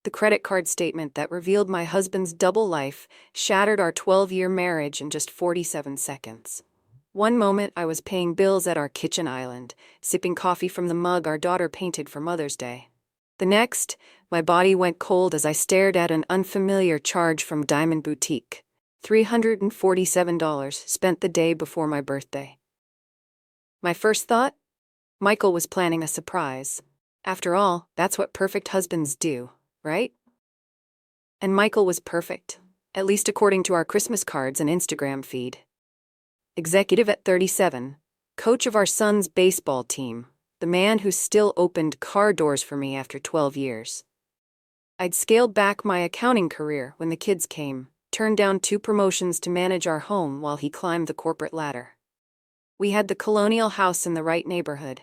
The credit card statement that revealed my husband's double life shattered our 12-year marriage in just 47 seconds. One moment I was paying bills at our kitchen island, sipping coffee from the mug our daughter painted for Mother's Day. The next, my body went cold as I stared at an unfamiliar charge from Diamond Boutique. $347 spent the day before my birthday. My first thought? Michael was planning a surprise. After all, that's what perfect husbands do, right? And Michael was perfect, at least according to our Christmas cards and Instagram feed. Executive at 37, coach of our son's baseball team, the man who still opened car doors for me after 12 years. I'd scaled back my accounting career when the kids came, turned down 2 promotions to manage our home while he climbed the corporate ladder. We had the colonial house in the right neighborhood,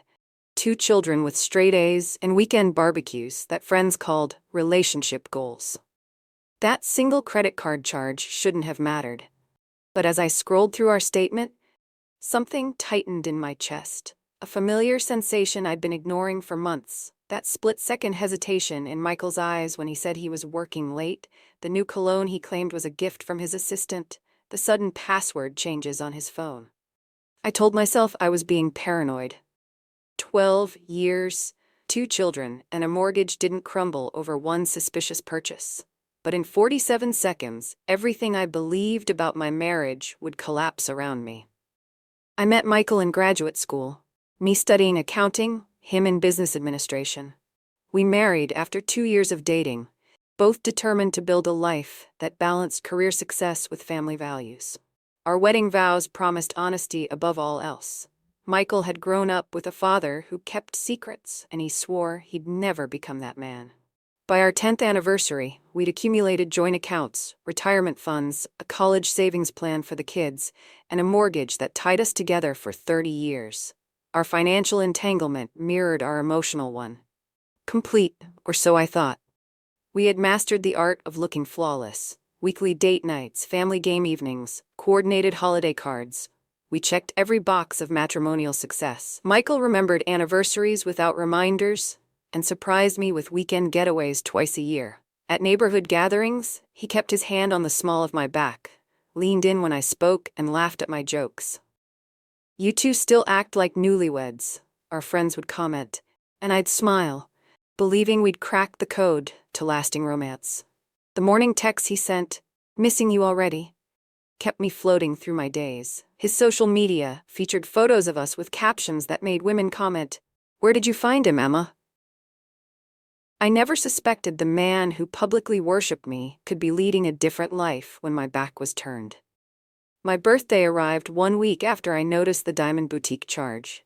2 children with straight A's and weekend barbecues that friends called relationship goals. That single credit card charge shouldn't have mattered. But as I scrolled through our statement, something tightened in my chest. A familiar sensation I'd been ignoring for months. That split-second hesitation in Michael's eyes when he said he was working late, the new cologne he claimed was a gift from his assistant, the sudden password changes on his phone. I told myself I was being paranoid. 12 years, 2 children, and a mortgage didn't crumble over one suspicious purchase. But in 47 seconds, everything I believed about my marriage would collapse around me. I met Michael in graduate school, me studying accounting, him in business administration. We married after 2 years of dating, both determined to build a life that balanced career success with family values. Our wedding vows promised honesty above all else. Michael had grown up with a father who kept secrets, and he swore he'd never become that man. By our 10th anniversary, we'd accumulated joint accounts, retirement funds, a college savings plan for the kids, and a mortgage that tied us together for 30 years. Our financial entanglement mirrored our emotional one. Complete, or so I thought. We had mastered the art of looking flawless. Weekly date nights, family game evenings, coordinated holiday cards. We checked every box of matrimonial success. Michael remembered anniversaries without reminders, and surprised me with weekend getaways twice a year. At neighborhood gatherings, he kept his hand on the small of my back, leaned in when I spoke, and laughed at my jokes. "You two still act like newlyweds," our friends would comment, and I'd smile, believing we'd cracked the code to lasting romance. The morning text he sent, "Missing you already," kept me floating through my days. His social media featured photos of us with captions that made women comment, "Where did you find him, Emma?" I never suspected the man who publicly worshipped me could be leading a different life when my back was turned. My birthday arrived 1 week after I noticed the Diamond Boutique charge.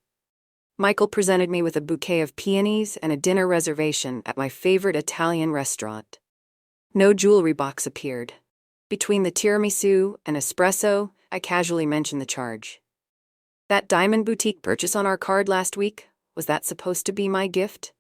Michael presented me with a bouquet of peonies and a dinner reservation at my favorite Italian restaurant. No jewelry box appeared. Between the tiramisu and espresso, I casually mentioned the charge. "That Diamond Boutique purchase on our card last week, was that supposed to be my gift?"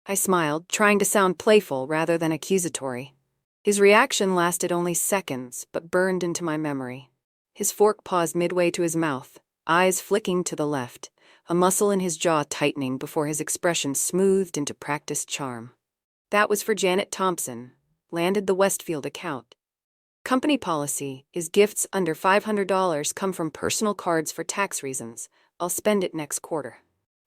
I smiled, trying to sound playful rather than accusatory. His reaction lasted only seconds, but burned into my memory. His fork paused midway to his mouth, eyes flicking to the left, a muscle in his jaw tightening before his expression smoothed into practiced charm. "That was for Janet Thompson," landed the Westfield account. "Company policy is gifts under $500 come from personal cards for tax reasons. I'll spend it next quarter."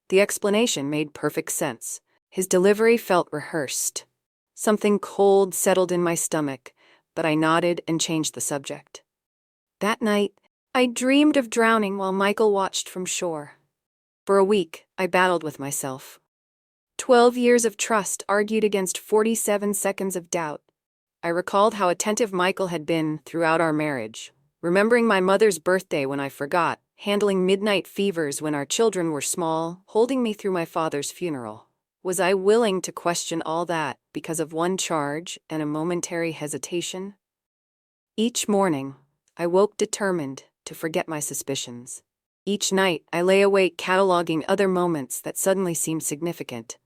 The explanation made perfect sense. His delivery felt rehearsed. Something cold settled in my stomach, but I nodded and changed the subject. That night, I dreamed of drowning while Michael watched from shore. For a week, I battled with myself. 12 years of trust argued against 47 seconds of doubt. I recalled how attentive Michael had been throughout our marriage, remembering my mother's birthday when I forgot, handling midnight fevers when our children were small, holding me through my father's funeral. Was I willing to question all that because of one charge and a momentary hesitation? Each morning, I woke determined to forget my suspicions. Each night, I lay awake cataloging other moments that suddenly seemed significant.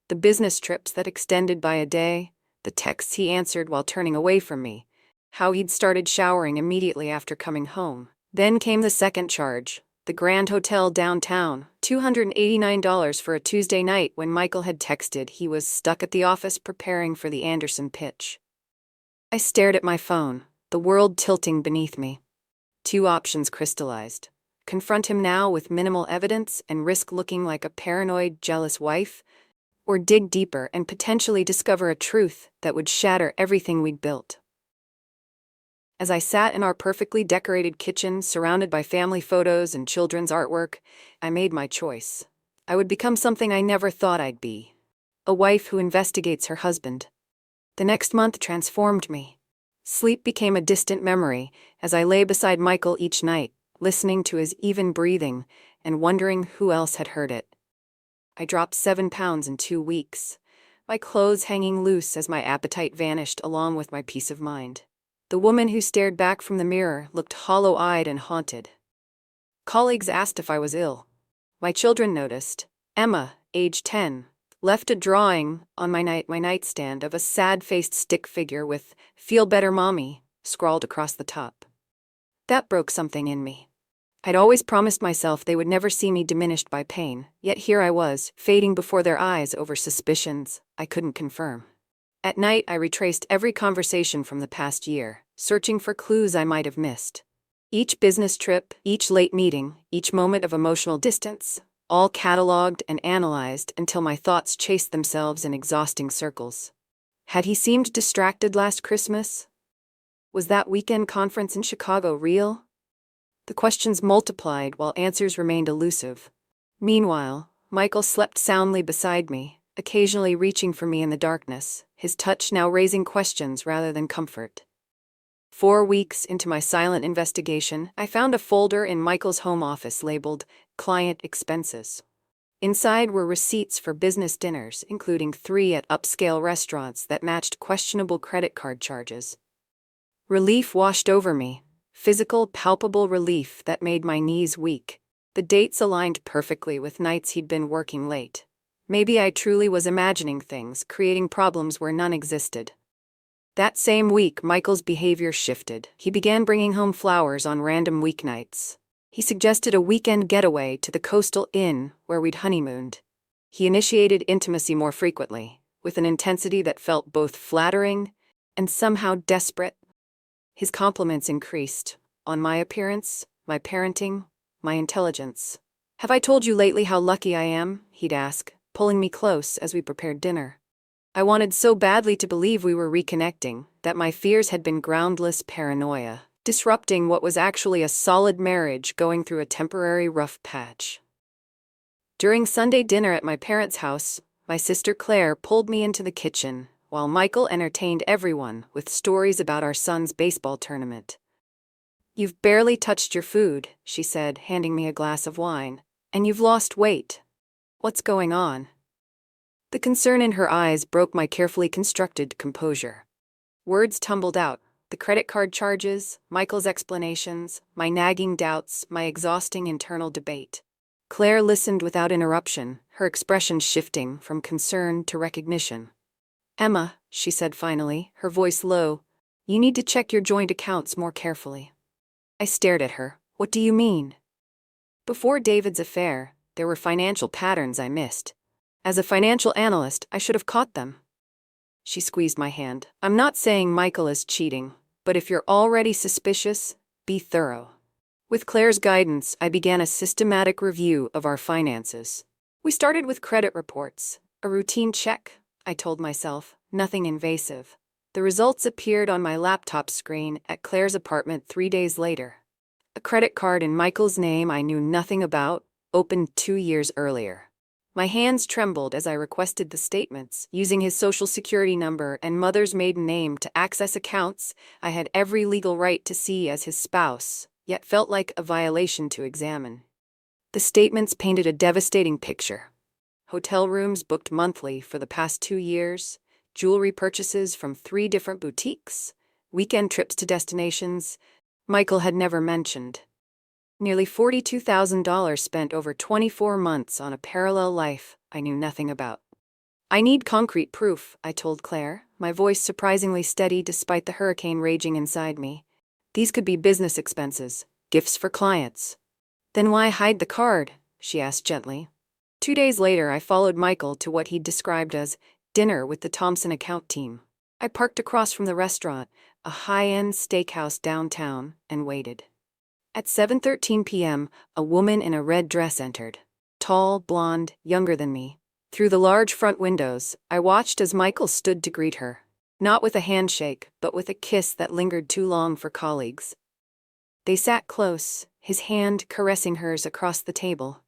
The business trips that extended by a day, the texts he answered while turning away from me, how he'd started showering immediately after coming home. Then came the second charge, The Grand Hotel downtown, $289 for a Tuesday night when Michael had texted he was stuck at the office preparing for the Anderson pitch. I stared at my phone, the world tilting beneath me. 2 options crystallized. Confront him now with minimal evidence and risk looking like a paranoid, jealous wife, or dig deeper and potentially discover a truth that would shatter everything we'd built. As I sat in our perfectly decorated kitchen, surrounded by family photos and children's artwork, I made my choice. I would become something I never thought I'd be. A wife who investigates her husband. The next month transformed me. Sleep became a distant memory as I lay beside Michael each night, listening to his even breathing and wondering who else had heard it. I dropped 7 pounds in 2 weeks, my clothes hanging loose as my appetite vanished along with my peace of mind. The woman who stared back from the mirror looked hollow-eyed and haunted. Colleagues asked if I was ill. My children noticed. Emma, age 10, left a drawing on my nightstand of a sad-faced stick figure with "Feel better, Mommy" scrawled across the top. That broke something in me. I'd always promised myself they would never see me diminished by pain, yet here I was, fading before their eyes over suspicions I couldn't confirm. At night, I retraced every conversation from the past year, searching for clues I might have missed. Each business trip, each late meeting, each moment of emotional distance, all cataloged and analyzed until my thoughts chased themselves in exhausting circles. Had he seemed distracted last Christmas? Was that weekend conference in Chicago real? The questions multiplied while answers remained elusive. Meanwhile, Michael slept soundly beside me, occasionally reaching for me in the darkness, his touch now raising questions rather than comfort. 4 weeks into my silent investigation, I found a folder in Michael's home office labeled Client Expenses. Inside were receipts for business dinners, including 3 at upscale restaurants that matched questionable credit card charges. Relief washed over me. Physical, palpable relief that made my knees weak. The dates aligned perfectly with nights he'd been working late. Maybe I truly was imagining things, creating problems where none existed. That same week, Michael's behavior shifted. He began bringing home flowers on random weeknights. He suggested a weekend getaway to the coastal inn where we'd honeymooned. He initiated intimacy more frequently, with an intensity that felt both flattering and somehow desperate. His compliments increased, on my appearance, my parenting, my intelligence. "Have I told you lately how lucky I am?" he'd ask, pulling me close as we prepared dinner. I wanted so badly to believe we were reconnecting that my fears had been groundless paranoia, disrupting what was actually a solid marriage going through a temporary rough patch. During Sunday dinner at my parents' house, my sister Claire pulled me into the kitchen, while Michael entertained everyone with stories about our son's baseball tournament. "You've barely touched your food," she said, handing me a glass of wine, "and you've lost weight. What's going on?" The concern in her eyes broke my carefully constructed composure. Words tumbled out, the credit card charges, Michael's explanations, my nagging doubts, my exhausting internal debate. Claire listened without interruption, her expression shifting from concern to recognition. "Emma," she said finally, her voice low, "you need to check your joint accounts more carefully." I stared at her. "What do you mean?" Before David's affair, there were financial patterns I missed. As a financial analyst, I should have caught them. She squeezed my hand. "I'm not saying Michael is cheating, but if you're already suspicious, be thorough." With Claire's guidance, I began a systematic review of our finances. We started with credit reports, a routine check, I told myself, nothing invasive. The results appeared on my laptop screen at Claire's apartment 3 days later. A credit card in Michael's name I knew nothing about, opened 2 years earlier. My hands trembled as I requested the statements, using his social security number and mother's maiden name to access accounts I had every legal right to see as his spouse, yet felt like a violation to examine. The statements painted a devastating picture. Hotel rooms booked monthly for the past 2 years, jewelry purchases from 3 different boutiques, weekend trips to destinations Michael had never mentioned. Nearly $42,000 spent over 24 months on a parallel life I knew nothing about. "I need concrete proof," I told Claire, my voice surprisingly steady despite the hurricane raging inside me. "These could be business expenses, gifts for clients." Then why hide the card? She asked gently. 2 days later, I followed Michael to what he'd described as dinner with the Thompson account team. I parked across from the restaurant, a high-end steakhouse downtown, and waited. At 7:13 p.m., a woman in a red dress entered. Tall, blonde, younger than me. Through the large front windows, I watched as Michael stood to greet her. Not with a handshake, but with a kiss that lingered too long for colleagues. They sat close, his hand caressing hers across the table.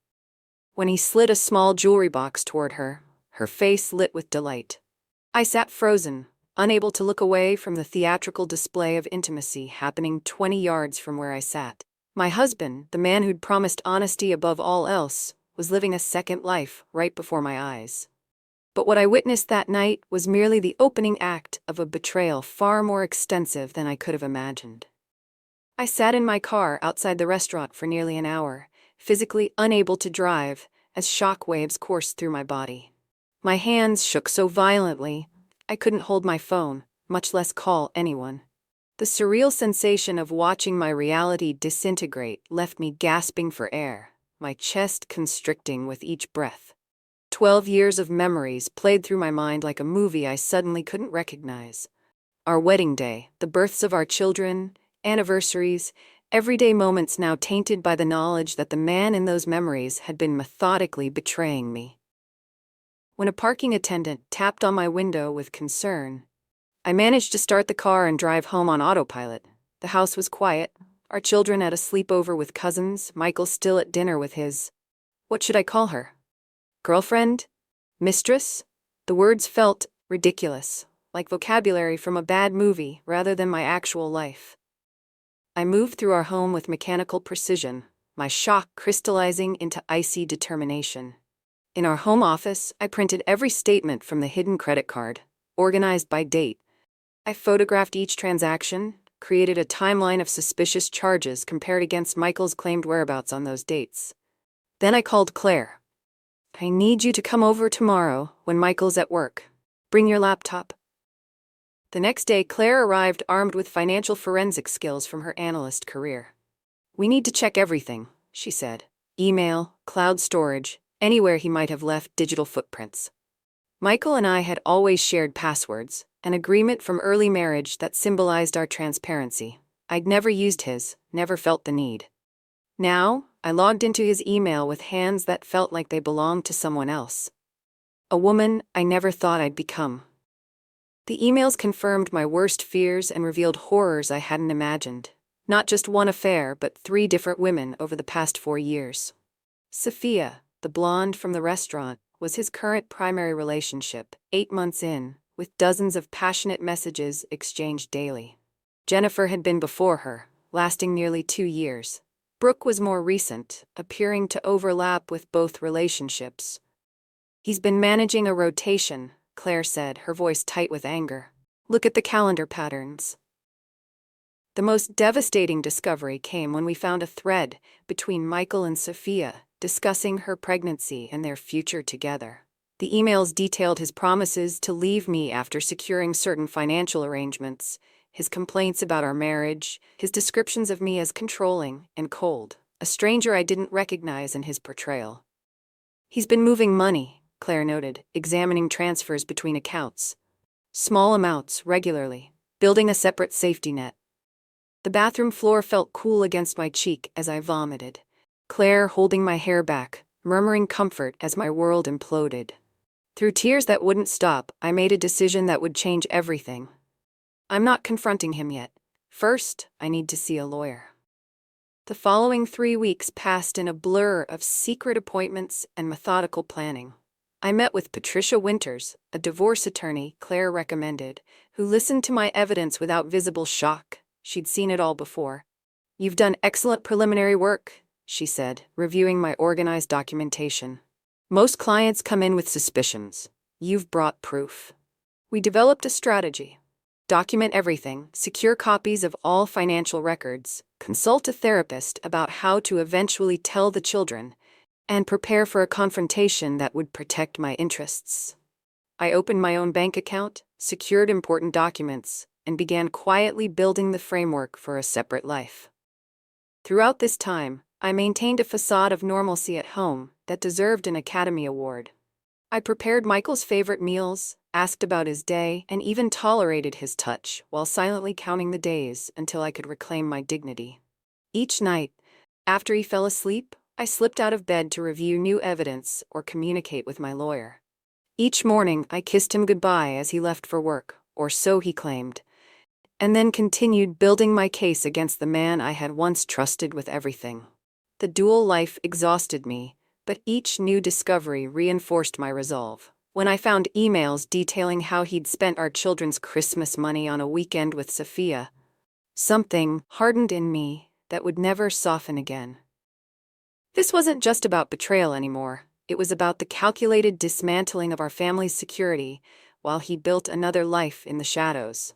When he slid a small jewelry box toward her, her face lit with delight. I sat frozen, unable to look away from the theatrical display of intimacy happening 20 yards from where I sat. My husband, the man who'd promised honesty above all else, was living a second life right before my eyes. But what I witnessed that night was merely the opening act of a betrayal far more extensive than I could have imagined. I sat in my car outside the restaurant for nearly an hour, physically unable to drive, as shock waves coursed through my body. My hands shook so violently, I couldn't hold my phone, much less call anyone. The surreal sensation of watching my reality disintegrate left me gasping for air, my chest constricting with each breath. 12 years of memories played through my mind like a movie I suddenly couldn't recognize. Our wedding day, the births of our children, anniversaries, everyday moments now tainted by the knowledge that the man in those memories had been methodically betraying me. When a parking attendant tapped on my window with concern, I managed to start the car and drive home on autopilot. The house was quiet, our children at a sleepover with cousins, Michael still at dinner with his, what should I call her? Girlfriend? Mistress? The words felt ridiculous, like vocabulary from a bad movie rather than my actual life. I moved through our home with mechanical precision, my shock crystallizing into icy determination. In our home office, I printed every statement from the hidden credit card, organized by date. I photographed each transaction, created a timeline of suspicious charges compared against Michael's claimed whereabouts on those dates. Then I called Claire. I need you to come over tomorrow when Michael's at work. Bring your laptop. The next day, Claire arrived armed with financial forensic skills from her analyst career. We need to check everything, she said. Email, cloud storage, anywhere he might have left digital footprints. Michael and I had always shared passwords, an agreement from early marriage that symbolized our transparency. I'd never used his, never felt the need. Now, I logged into his email with hands that felt like they belonged to someone else. A woman I never thought I'd become. The emails confirmed my worst fears and revealed horrors I hadn't imagined. Not just one affair, but 3 different women over the past 4 years. Sophia, the blonde from the restaurant, was his current primary relationship, 8 months in, with dozens of passionate messages exchanged daily. Jennifer had been before her, lasting nearly 2 years. Brooke was more recent, appearing to overlap with both relationships. He's been managing a rotation, Claire said, her voice tight with anger. Look at the calendar patterns. The most devastating discovery came when we found a thread between Michael and Sophia, discussing her pregnancy and their future together. The emails detailed his promises to leave me after securing certain financial arrangements, his complaints about our marriage, his descriptions of me as controlling and cold, a stranger I didn't recognize in his portrayal. He's been moving money, Claire noted, examining transfers between accounts. Small amounts, regularly, building a separate safety net. The bathroom floor felt cool against my cheek as I vomited. Claire holding my hair back, murmuring comfort as my world imploded. Through tears that wouldn't stop, I made a decision that would change everything. I'm not confronting him yet. First, I need to see a lawyer. The following 3 weeks passed in a blur of secret appointments and methodical planning. I met with Patricia Winters, a divorce attorney Claire recommended, who listened to my evidence without visible shock. She'd seen it all before. You've done excellent preliminary work, she said, reviewing my organized documentation. Most clients come in with suspicions. You've brought proof. We developed a strategy. Document everything, secure copies of all financial records, consult a therapist about how to eventually tell the children, and prepare for a confrontation that would protect my interests. I opened my own bank account, secured important documents, and began quietly building the framework for a separate life. Throughout this time, I maintained a facade of normalcy at home that deserved an Academy Award. I prepared Michael's favorite meals, asked about his day, and even tolerated his touch while silently counting the days until I could reclaim my dignity. Each night, after he fell asleep, I slipped out of bed to review new evidence or communicate with my lawyer. Each morning, I kissed him goodbye as he left for work, or so he claimed, and then continued building my case against the man I had once trusted with everything. The dual life exhausted me, but each new discovery reinforced my resolve. When I found emails detailing how he'd spent our children's Christmas money on a weekend with Sophia, something hardened in me that would never soften again. This wasn't just about betrayal anymore. It was about the calculated dismantling of our family's security while he built another life in the shadows.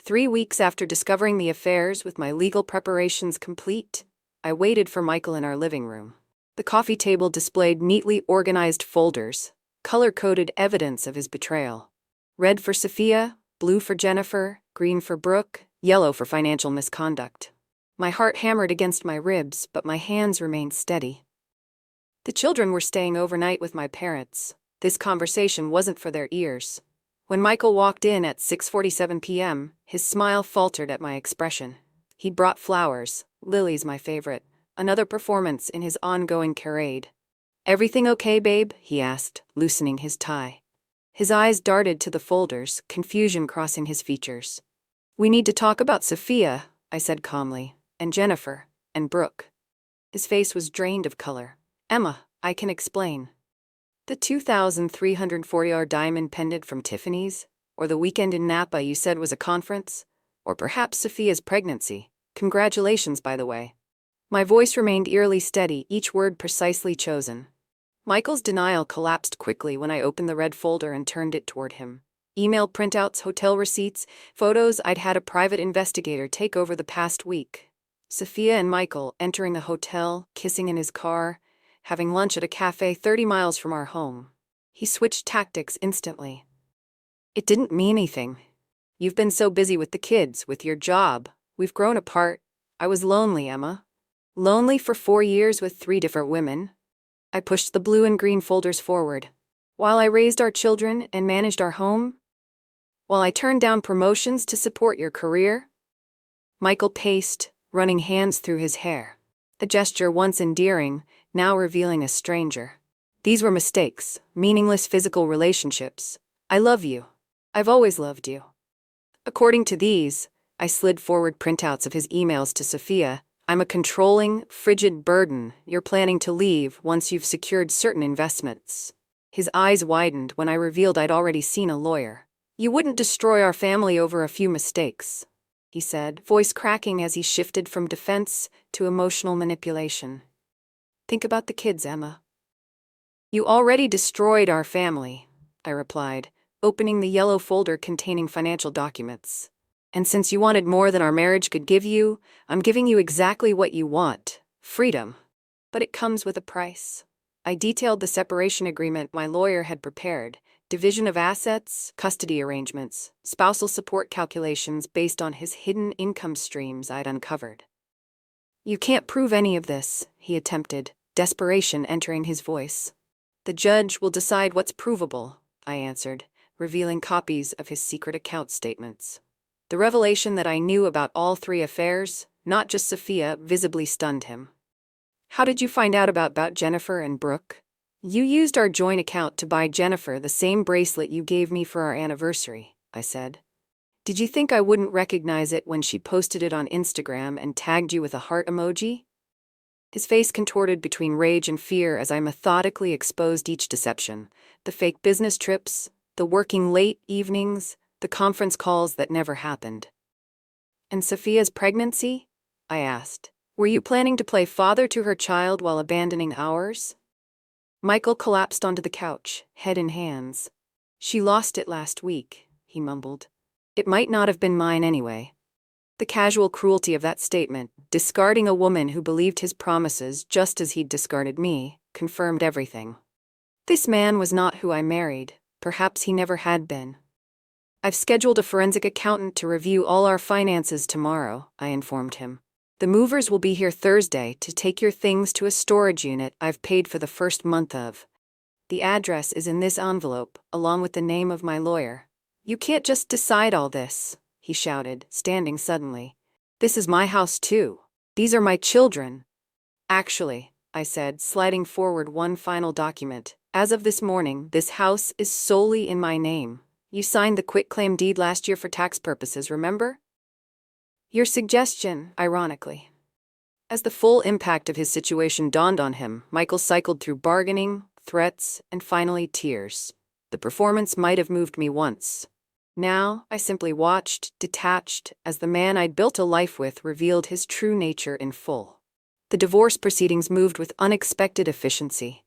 3 weeks after discovering the affairs with my legal preparations complete, I waited for Michael in our living room. The coffee table displayed neatly organized folders, color-coded evidence of his betrayal. Red for Sophia, blue for Jennifer, green for Brooke, yellow for financial misconduct. My heart hammered against my ribs, but my hands remained steady. The children were staying overnight with my parents. This conversation wasn't for their ears. When Michael walked in at 6:47 p.m., his smile faltered at my expression. He brought flowers, lilies my favorite, another performance in his ongoing charade. "Everything okay, babe?" he asked, loosening his tie. His eyes darted to the folders, confusion crossing his features. "We need to talk about Sophia," I said calmly, "and Jennifer, and Brooke." His face was drained of color. "Emma, I can explain. The 2,340 diamond pendant from Tiffany's? Or the weekend in Napa you said was a conference? Or perhaps Sophia's pregnancy? Congratulations, by the way." My voice remained eerily steady, each word precisely chosen. Michael's denial collapsed quickly when I opened the red folder and turned it toward him. Email printouts, hotel receipts, photos I'd had a private investigator take over the past week. Sophia and Michael entering a hotel, kissing in his car, having lunch at a cafe 30 miles from our home. He switched tactics instantly. "It didn't mean anything. You've been so busy with the kids, with your job. We've grown apart. I was lonely, Emma. Lonely for 4 years with 3 different women." I pushed the blue and green folders forward. "While I raised our children and managed our home? While I turned down promotions to support your career?" Michael paced, running hands through his hair. The gesture once endearing, now revealing a stranger. "These were mistakes, meaningless physical relationships. I love you. I've always loved you." According to these, I slid forward printouts of his emails to Sophia. "I'm a controlling, frigid burden. You're planning to leave once you've secured certain investments." His eyes widened when I revealed I'd already seen a lawyer. "You wouldn't destroy our family over a few mistakes," he said, voice cracking as he shifted from defense to emotional manipulation. "Think about the kids, Emma." "You already destroyed our family," I replied, opening the yellow folder containing financial documents. "And since you wanted more than our marriage could give you, I'm giving you exactly what you want: freedom. But it comes with a price." I detailed the separation agreement my lawyer had prepared: division of assets, custody arrangements, spousal support calculations based on his hidden income streams I'd uncovered. "You can't prove any of this," he attempted, desperation entering his voice. "The judge will decide what's provable," I answered, revealing copies of his secret account statements. The revelation that I knew about all 3 affairs, not just Sophia, visibly stunned him. "How did you find out about Jennifer and Brooke?" "You used our joint account to buy Jennifer the same bracelet you gave me for our anniversary," I said. "Did you think I wouldn't recognize it when she posted it on Instagram and tagged you with a heart emoji?" His face contorted between rage and fear as I methodically exposed each deception: the fake business trips, the working late evenings, the conference calls that never happened. "And Sophia's pregnancy?" I asked. "Were you planning to play father to her child while abandoning ours?" Michael collapsed onto the couch, head in hands. "She lost it last week," he mumbled. "It might not have been mine anyway." The casual cruelty of that statement, discarding a woman who believed his promises just as he'd discarded me, confirmed everything. This man was not who I married. Perhaps he never had been. "I've scheduled a forensic accountant to review all our finances tomorrow," I informed him. The movers will be here Thursday to take your things to a storage unit I've paid for the first month of. The address is in this envelope, along with the name of my lawyer. You can't just decide all this, he shouted, standing suddenly. This is my house too. These are my children. Actually, I said, sliding forward one final document. As of this morning, this house is solely in my name. You signed the quitclaim deed last year for tax purposes, remember? Your suggestion, ironically. As the full impact of his situation dawned on him, Michael cycled through bargaining, threats, and finally tears. The performance might have moved me once. Now, I simply watched, detached, as the man I'd built a life with revealed his true nature in full. The divorce proceedings moved with unexpected efficiency.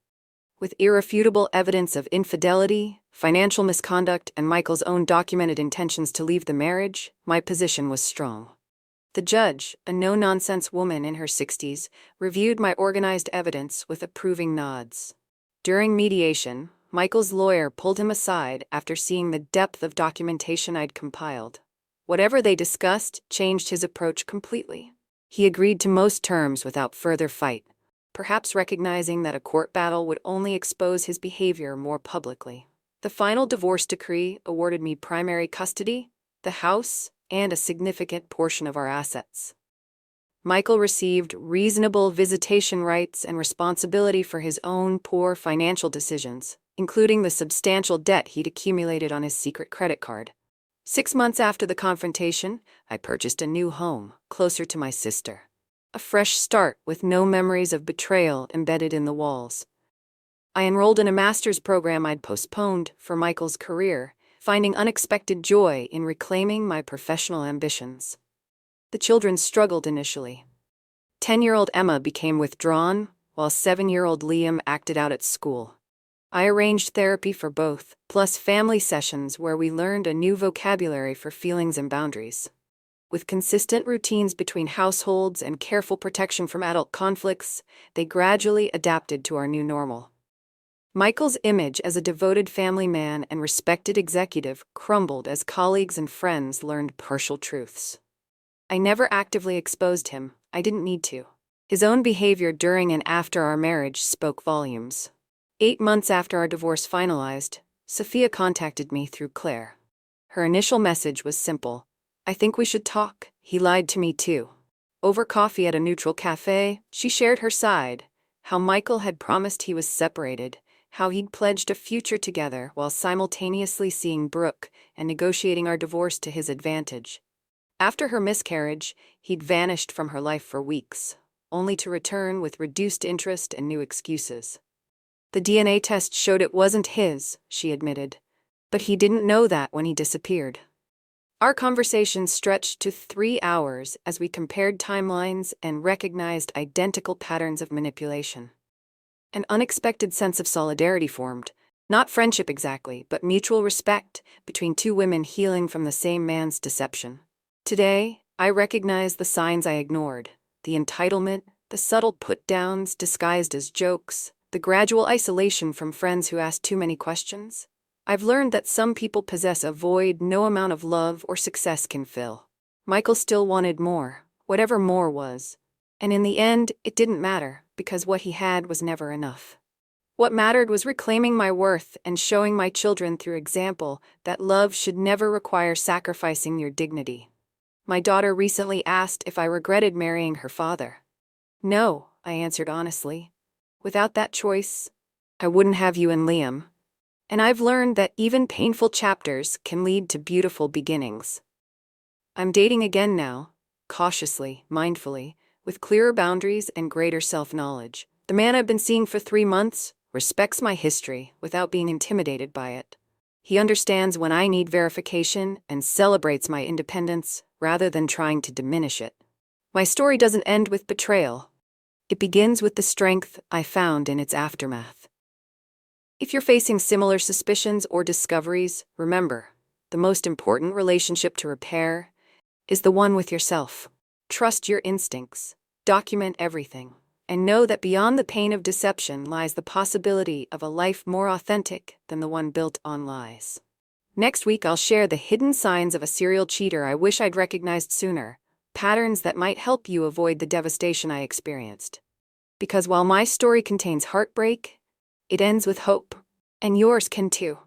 With irrefutable evidence of infidelity, financial misconduct, and Michael's own documented intentions to leave the marriage, my position was strong. The judge, a no-nonsense woman in her 60s, reviewed my organized evidence with approving nods. During mediation, Michael's lawyer pulled him aside after seeing the depth of documentation I'd compiled. Whatever they discussed changed his approach completely. He agreed to most terms without further fight, perhaps recognizing that a court battle would only expose his behavior more publicly. The final divorce decree awarded me primary custody, the house, and a significant portion of our assets. Michael received reasonable visitation rights and responsibility for his own poor financial decisions, including the substantial debt he'd accumulated on his secret credit card. 6 months after the confrontation, I purchased a new home, closer to my sister. A fresh start with no memories of betrayal embedded in the walls. I enrolled in a master's program I'd postponed for Michael's career, finding unexpected joy in reclaiming my professional ambitions. The children struggled initially. 10-year-old Emma became withdrawn, while 7-year-old Liam acted out at school. I arranged therapy for both, plus family sessions where we learned a new vocabulary for feelings and boundaries. With consistent routines between households and careful protection from adult conflicts, they gradually adapted to our new normal. Michael's image as a devoted family man and respected executive crumbled as colleagues and friends learned partial truths. I never actively exposed him, I didn't need to. His own behavior during and after our marriage spoke volumes. 8 months after our divorce finalized, Sophia contacted me through Claire. Her initial message was simple. I think we should talk. He lied to me too. Over coffee at a neutral cafe, she shared her side, how Michael had promised he was separated, how he'd pledged a future together while simultaneously seeing Brooke and negotiating our divorce to his advantage. After her miscarriage, he'd vanished from her life for weeks, only to return with reduced interest and new excuses. The DNA test showed it wasn't his, she admitted, but he didn't know that when he disappeared. Our conversation stretched to 3 hours as we compared timelines and recognized identical patterns of manipulation. An unexpected sense of solidarity formed, not friendship exactly, but mutual respect between two women healing from the same man's deception. Today, I recognize the signs I ignored, the entitlement, the subtle put-downs disguised as jokes, the gradual isolation from friends who ask too many questions. I've learned that some people possess a void no amount of love or success can fill. Michael still wanted more, whatever more was. And in the end, it didn't matter, because what he had was never enough. What mattered was reclaiming my worth and showing my children through example that love should never require sacrificing your dignity. My daughter recently asked if I regretted marrying her father. No, I answered honestly. Without that choice, I wouldn't have you and Liam. And I've learned that even painful chapters can lead to beautiful beginnings. I'm dating again now, cautiously, mindfully, with clearer boundaries and greater self-knowledge. The man I've been seeing for 3 months respects my history without being intimidated by it. He understands when I need verification and celebrates my independence rather than trying to diminish it. My story doesn't end with betrayal. It begins with the strength I found in its aftermath. If you're facing similar suspicions or discoveries, remember, the most important relationship to repair is the one with yourself. Trust your instincts, document everything, and know that beyond the pain of deception lies the possibility of a life more authentic than the one built on lies. Next week I'll share the hidden signs of a serial cheater I wish I'd recognized sooner, patterns that might help you avoid the devastation I experienced. Because while my story contains heartbreak, it ends with hope, and yours can too.